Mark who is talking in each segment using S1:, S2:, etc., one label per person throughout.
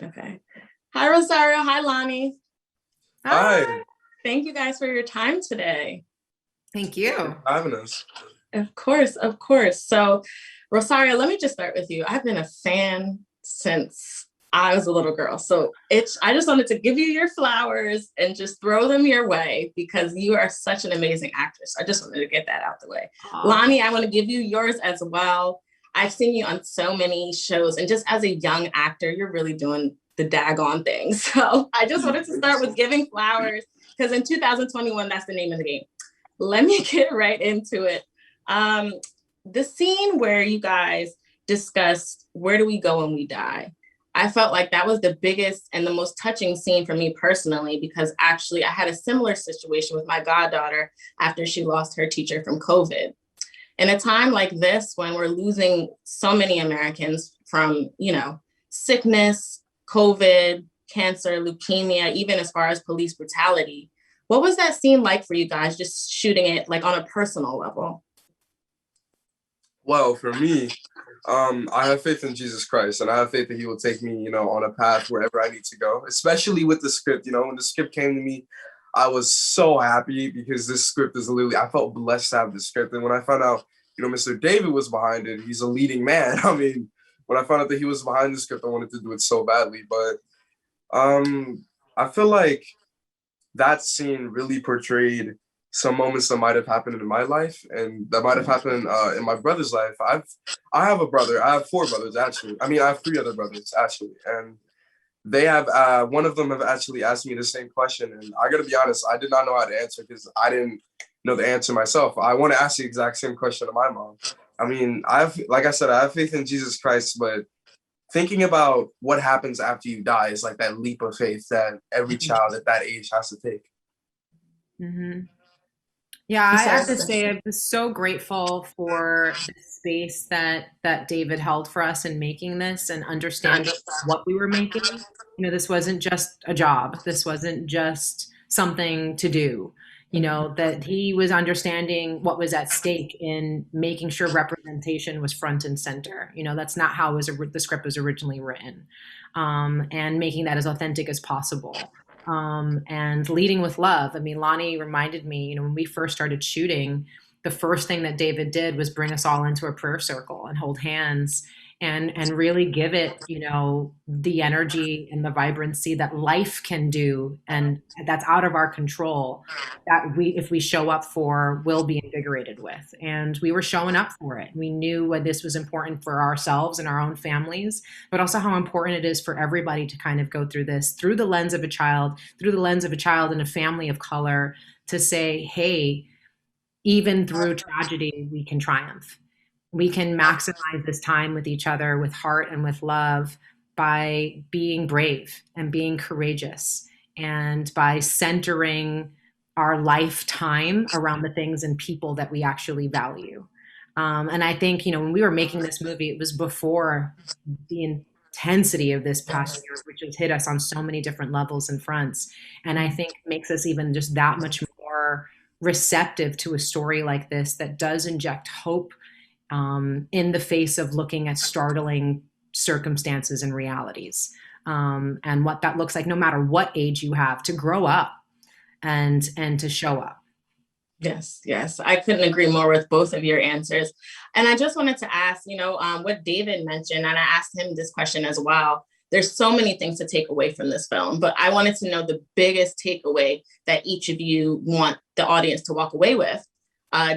S1: Okay. Hi, Rosario. Hi, Lonnie.
S2: Hi,
S3: Hi.
S1: Thank you guys for your time today.
S3: Thank
S2: thanks
S3: you.
S2: for having us.
S1: Of course, of course. So, Rosario, let me just start with you. I've been a fan since I was a little girl. So I just wanted to give you your flowers and just throw them your way because you are such an amazing actress. I just wanted to get that out the way.
S3: Aw.
S1: Lonnie, I want to give you yours as well. I've seen you on so many shows, and just as a young actor, you're really doing the daggone thing. So I just wanted to start with giving flowers because in 2021, that's the name of the game. Let me get right into it. Um, the scene where you guys discussed where do we go when we die, I felt like that was the biggest and the most touching scene for me personally, because actually I had a similar situation with my goddaughter after she lost her teacher from COVID. In a time like this, when we're losing so many Americans from, sickness, COVID, cancer, leukemia, even as far as police brutality, what was that scene like for you guys, just shooting it like on a personal level?
S2: Well, for me, I have faith in Jesus Christ, and I have faith that He will take me, on a path wherever I need to go. Especially with the script, when the script came to me, I was so happy because this script is literally, I felt blessed to have this script. And when I found out, Mr. David was behind it, he's a leading man. I mean, when I found out that he was behind the script, I wanted to do it so badly. But I feel like that scene really portrayed some moments that might have happened in my life and that might have happened in my brother's life. I have a brother. I have four brothers actually. I mean, I have three other brothers actually, and they have one of them have actually asked me the same question, and I got to be honest, I did not know how to answer because I didn't know the answer myself. I want to ask the exact same question to my mom. I mean, like I said, I have faith in Jesus Christ, but thinking about what happens after you die is like that leap of faith that every child at that age has to take.
S3: hmm Yeah, I have to say I was so grateful for the space that David held for us in making this and understanding what we were making. This wasn't just a job. This wasn't just something to do. That he was understanding what was at stake in making sure representation was front and center. That's not how the script was originally written, and making that as authentic as possible, and leading with love. I mean, Lonnie reminded me, when we first started shooting, the first thing that David did was bring us all into a prayer circle and hold hands and really give it, the energy and the vibrancy that life can do, and that's out of our control, that if we show up for, will be invigorated with. And we were showing up for it. We knew what this was important for ourselves and our own families, but also how important it is for everybody to kind of go through this through the lens of a child, in a family of color, to say, hey, even through tragedy, we can triumph. We can maximize this time with each other with heart and with love by being brave and being courageous, and by centering our lifetime around the things and people that we actually value. And I think, when we were making this movie, it was before the intensity of this past year, which has hit us on so many different levels and fronts. And I think makes us even just that much more receptive to a story like this that does inject hope, in the face of looking at startling circumstances and realities, and what that looks like, no matter what age you have, to grow up and to show up.
S1: Yes, yes. I couldn't agree more with both of your answers. And I just wanted to ask, what David mentioned, and I asked him this question as well. There's so many things to take away from this film, but I wanted to know the biggest takeaway that each of you want the audience to walk away with.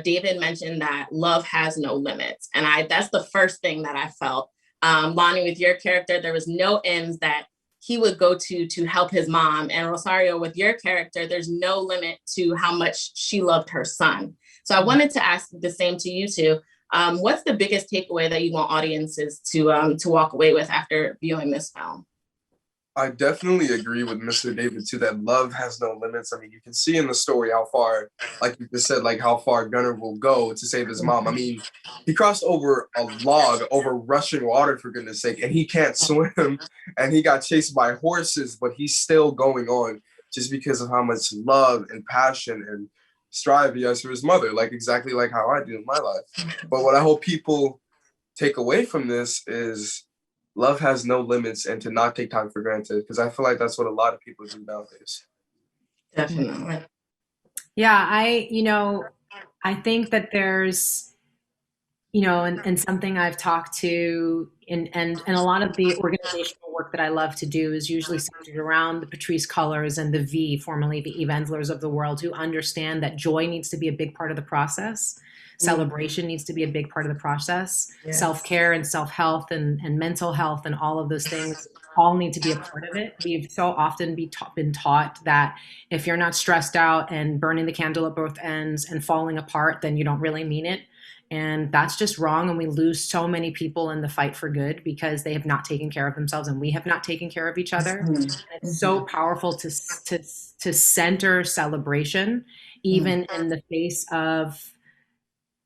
S1: David mentioned that love has no limits. And that's the first thing that I felt. Lonnie, with your character, there was no ends that he would go to help his mom. And Rosario, with your character, there's no limit to how much she loved her son. So I wanted to ask the same to you two. What's the biggest takeaway that you want audiences to walk away with after viewing this film?
S2: I definitely agree with Mr. David too that love has no limits. I mean, you can see in the story how far, like you just said, like how far Gunnar will go to save his mom. I mean, he crossed over a log over rushing water, for goodness sake, and he can't swim, and he got chased by horses, but he's still going on just because of how much love and passion and strive he has for his mother, like exactly like how I do in my life. But what I hope people take away from this is love has no limits and to not take time for granted, because I feel like that's what a lot of people do nowadays.
S1: Definitely.
S3: Yeah, I think that there's, and something I've talked to and a lot of the organizational work that I love to do is usually centered around the Patrice Cullors and the V, formerly the Eve Enslers of the world, who understand that joy needs to be a big part of the process. Celebration needs to be a big part of the process. Yes. Self-care and self-health and mental health and all of those things all need to be a part of it. We've so often been taught that if you're not stressed out and burning the candle at both ends and falling apart, then you don't really mean it. And that's just wrong. And we lose so many people in the fight for good because they have not taken care of themselves and we have not taken care of each other. And it's so powerful to center celebration, even in the face of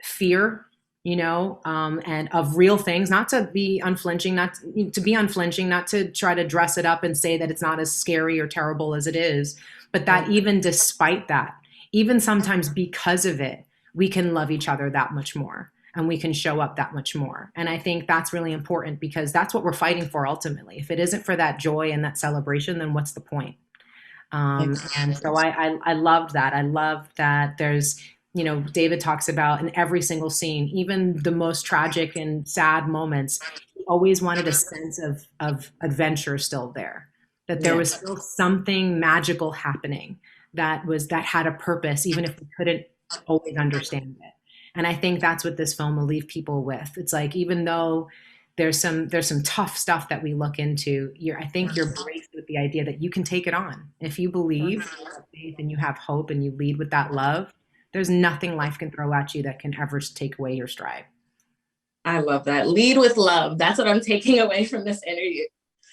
S3: fear, and of real things, not to be unflinching, not to try to dress it up and say that it's not as scary or terrible as it is, but that even despite that, even sometimes because of it, we can love each other that much more and we can show up that much more. And I think that's really important because that's what we're fighting for ultimately. If it isn't for that joy and that celebration, then what's the point? And so I loved that. I love that there's, David talks about in every single scene, even the most tragic and sad moments, he always wanted a sense of adventure still there, that there was still something magical happening that had a purpose, even if we couldn't always understand it. And I think that's what this film will leave people with. It's like, even though there's some tough stuff that we look into, I think you're braced with the idea that you can take it on. If you believe, you have faith, and you have hope, and you lead with that love, there's nothing life can throw at you that can ever take away your stride.
S1: I love that. Lead with love. That's what I'm taking away from this interview.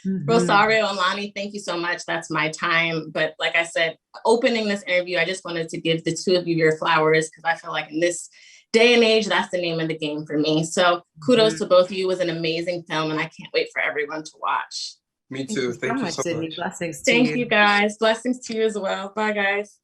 S1: Mm-hmm. Rosario and Lonnie, thank you so much. That's my time. But like I said, opening this interview, I just wanted to give the two of you your flowers because I feel like in this day and age, that's the name of the game for me. So kudos to both of you. It was an amazing film and I can't wait for everyone to watch.
S2: Me too. Thank you so much.
S3: Sidney. Blessings to you.
S1: Thank you guys. Blessings to you as well. Bye guys.